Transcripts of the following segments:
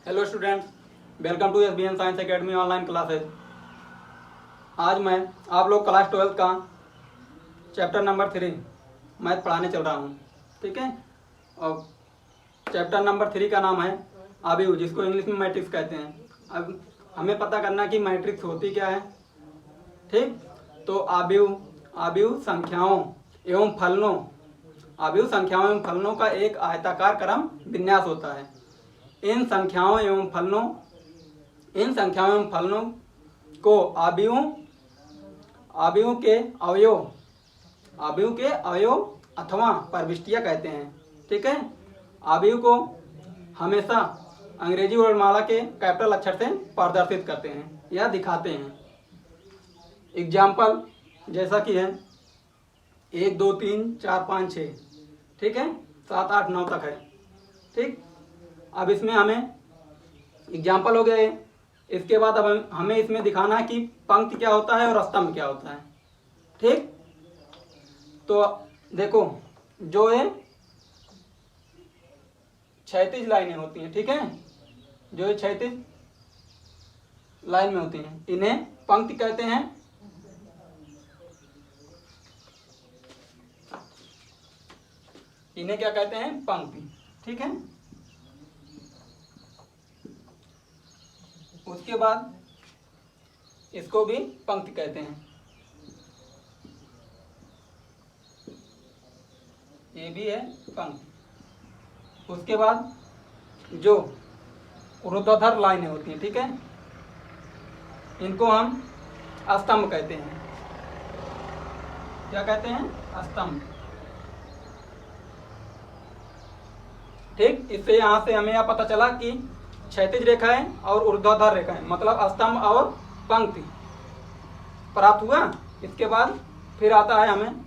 Hello students, welcome to SBN science academy online classes. आज मैं आप लोग क्लास 12 का चैप्टर नंबर 3 मैथ पढ़ाने चल रहा हूँ। ठीक है, और चैप्टर नंबर 3 का नाम है आव्यूह, जिसको इंग्लिश में मैट्रिक्स कहते हैं। अब हमें पता करना कि मैट्रिक्स होती क्या है। ठीक, तो आव्यूह संख्याओं एवं फलनों आव्यूह संख्याओं एवं फलनों का एक आयताकार क्रम विन्यास होता है। इन संख्याओं एवं फलनों को आव्यूह के अवयव अथवा प्रविष्टियां कहते हैं। ठीक है, आव्यूह को हमेशा अंग्रेजी वर्णमाला के कैपिटल अक्षर से प्रदर्शित करते हैं या दिखाते हैं। एग्जाम्पल जैसा कि है 1 2 3 4 5 6, ठीक है, 7 8 9 तक है। ठीक, अब इसमें हमें एग्जाम्पल हो गया है। इसके बाद अब हमें इसमें दिखाना है कि पंक्ति क्या होता है और स्तंभ क्या होता है। ठीक, तो देखो, जो ये क्षैतिज लाइनें होती हैं, ठीक है, जो ये क्षैतिज लाइन में होती हैं, इन्हें पंक्ति कहते हैं। इन्हें क्या कहते हैं? पंक्ति। ठीक है, उसके बाद इसको भी पंक्ति कहते हैं। ये भी है पंक्ति। उसके बाद जो ऊर्ध्वाधर लाइनें होती हैं, ठीक है, इनको हम स्तंभ कहते हैं। क्या कहते हैं? स्तंभ। ठीक, इससे यहाँ से हमें यह पता चला कि क्षैतिज रेखाएं और ऊर्ध्वाधर रेखाएं मतलब स्तंभ और पंक्ति प्राप्त हुआ। इसके बाद फिर आता है हमें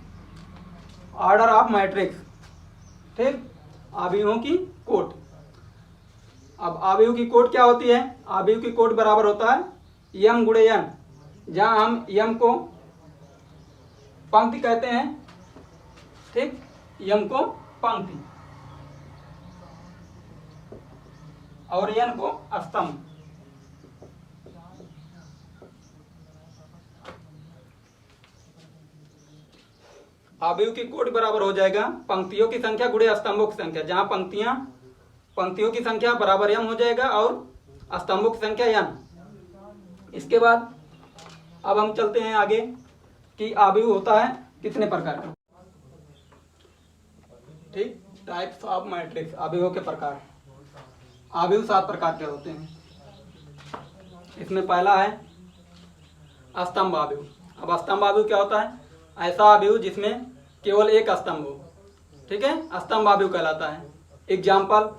ऑर्डर ऑफ मैट्रिक्स। ठीक, आव्यूहों की कोट। अब आव्यूह की कोट क्या होती है? आव्यूह की कोट बराबर होता है यम गुणे एन, जहां हम यम को पंक्ति कहते हैं। ठीक, यम को पंक्ति और एन को स्तंभ। आव्यूह की कोट बराबर हो जाएगा पंक्तियों की संख्या गुणे स्तंभों की संख्या, जहां पंक्तियों की संख्या बराबर m हो जाएगा और स्तंभों की संख्या n। इसके बाद अब हम चलते हैं आगे कि आव्यूह होता है कितने प्रकार का। ठीक, टाइप्स ऑफ मैट्रिक्स, आव्यूहों के प्रकार। आव्यूह 7 प्रकार के होते हैं। इसमें पहला है स्तंभ आव्यूह। अब स्तंभ आव्यूह क्या होता है? ऐसा आव्यूह जिसमें केवल एक स्तंभ हो। ठीक है, स्तंभ आव्यूह कहलाता है। एग्जाम्पल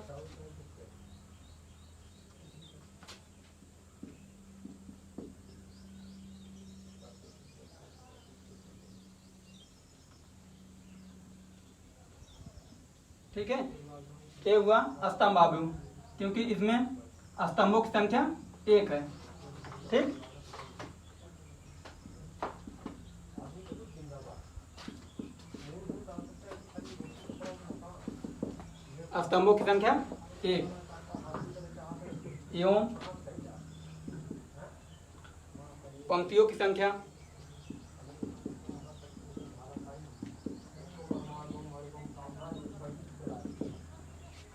ठीक है, ये हुआ स्तंभ आव्यूह, क्योंकि इसमें स्तंभों की संख्या 1 है। ठीक, स्तंभों की संख्या 1 एवं पंक्तियों की संख्या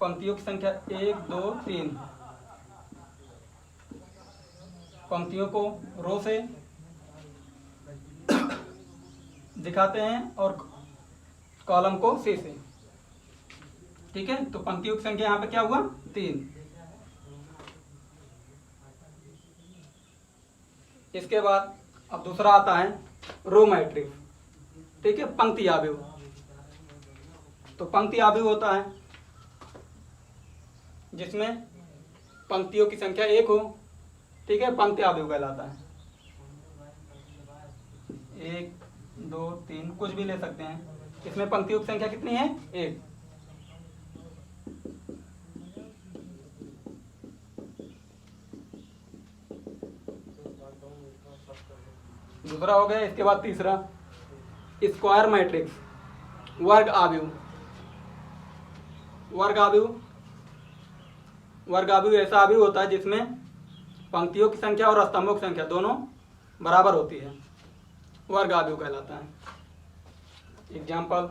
पंक्तियों की संख्या 1 2 3। पंक्तियों को रो से दिखाते हैं और कॉलम को सी से। ठीक है, तो पंक्तियों की संख्या यहाँ पे क्या हुआ? 3। इसके बाद अब दूसरा आता है रो मैट्रिक्स। ठीक है, पंक्ति आव्यूह। तो पंक्ति आव्यूह होता है जिसमें पंक्तियों की संख्या 1 हो। ठीक है, पंक्ति आव्यूह कहलाता है। 1 2 3 कुछ भी ले सकते हैं। इसमें पंक्तियों की संख्या कितनी है? 1। दूसरा हो गया। इसके बाद तीसरा स्क्वायर मैट्रिक्स, वर्ग आव्यूह। वर्ग आव्यूह ऐसा आव्यूह होता है जिसमें पंक्तियों की संख्या और स्तंभों की संख्या दोनों बराबर होती है, वर्ग आव्यूह कहलाता है। एग्जाम्पल,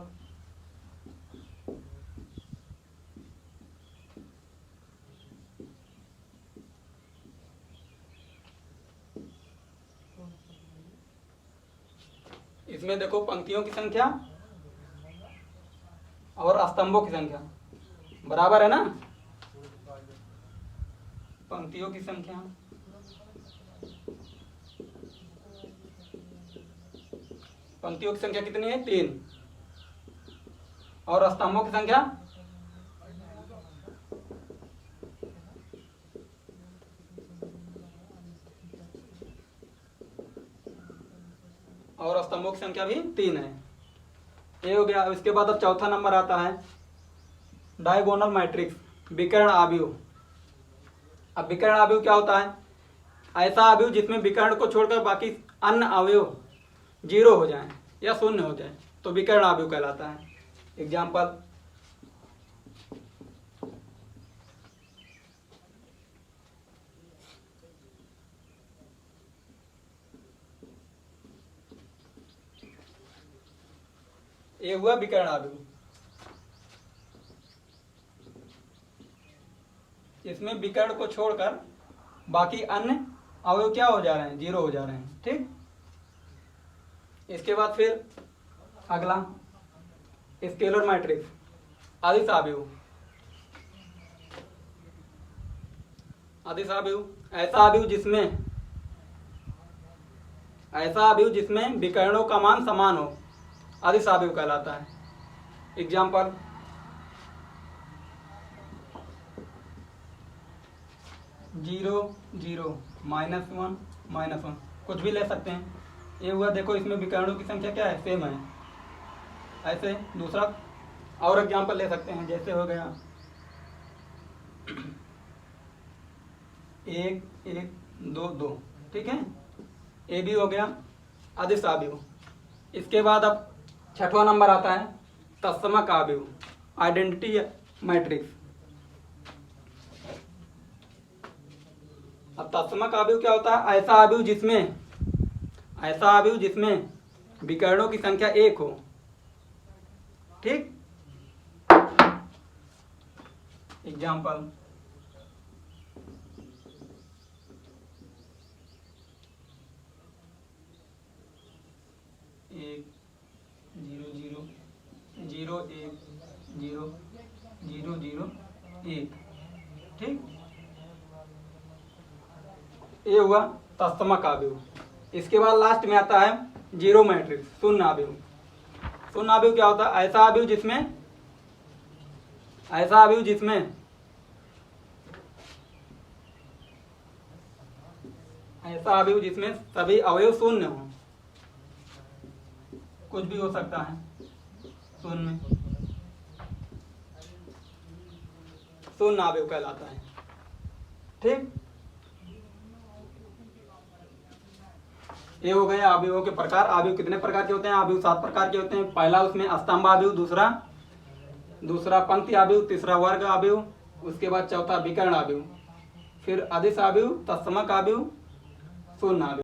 इसमें देखो पंक्तियों की संख्या और स्तंभों की संख्या बराबर है ना। पंक्तियों की संख्या कितनी है? 3। और स्तंभों की संख्या भी 3 है। ये हो गया। इसके बाद अब चौथा नंबर आता है डायगोनल मैट्रिक्स, विकर्ण आव्यूह। अब विकर्ण आव्यूह क्या होता है? ऐसा आव्यूह जिसमें विकर्ण को छोड़कर बाकी अन्य अवयव 0 हो जाएं या शून्य हो जाए तो विकर्ण आव्यूह कहलाता है। एग्जाम्पल, ये हुआ विकर्ण आव्यूह। इसमें विकर्ण को छोड़कर बाकी अन्य अवयव क्या हो जा रहे हैं? 0 हो जा रहे हैं। ठीक। इसके बाद फिर अगला स्केलर मैट्रिक्स, अदिश आव्यूह। अदिश आव्यूह ऐसा आव्यूह जिसमें विकर्णों का मान समान हो, अदिश आव्यूह कहलाता है। एग्जाम्पल, जीरो जीरो, -1 -1, कुछ भी ले सकते हैं। ये हुआ। देखो इसमें विकर्णों की संख्या क्या है? सेम है। ऐसे दूसरा और एग्जाम्पल ले सकते हैं, जैसे हो गया 1 1 2 2। ठीक है, ये भी हो गया अदिश आव्यूह। इसके बाद अब छठवां नंबर आता है तत्समक आव्यूह, आइडेंटिटी मैट्रिक्स। अब तत्समक आव्यूह क्या होता है? ऐसा आव्यूह जिसमें विकर्णों की संख्या 1 हो। ठीक। एग्जाम्पल, 1 0 0 0 1 0 0 0 1। ठीक। ये हुआ तत्समक आव्यूह। इसके बाद लास्ट में आता है जीरो मैट्रिक्स, शून्य आव्यूह। शून्य आव्यूह क्या होता है? ऐसा आव्यूह जिसमें सभी अवयव शून्य हो। कुछ भी हो सकता है शून्य आव्यूह कहलाता है। ठीक। ये हो गए आव्यूहों के प्रकार। आव्यूह कितने प्रकार के होते हैं? आव्यूह 7 प्रकार के होते हैं। पहला उसमें स्तंभ आव्यूह, दूसरा पंक्ति आव्यूह, तीसरा वर्ग आव्यूह, उसके बाद चौथा विकर्ण आव्यूह, फिर अदिश आव्यूह, तत्समक आव्यूह, शून्य आव्यूह।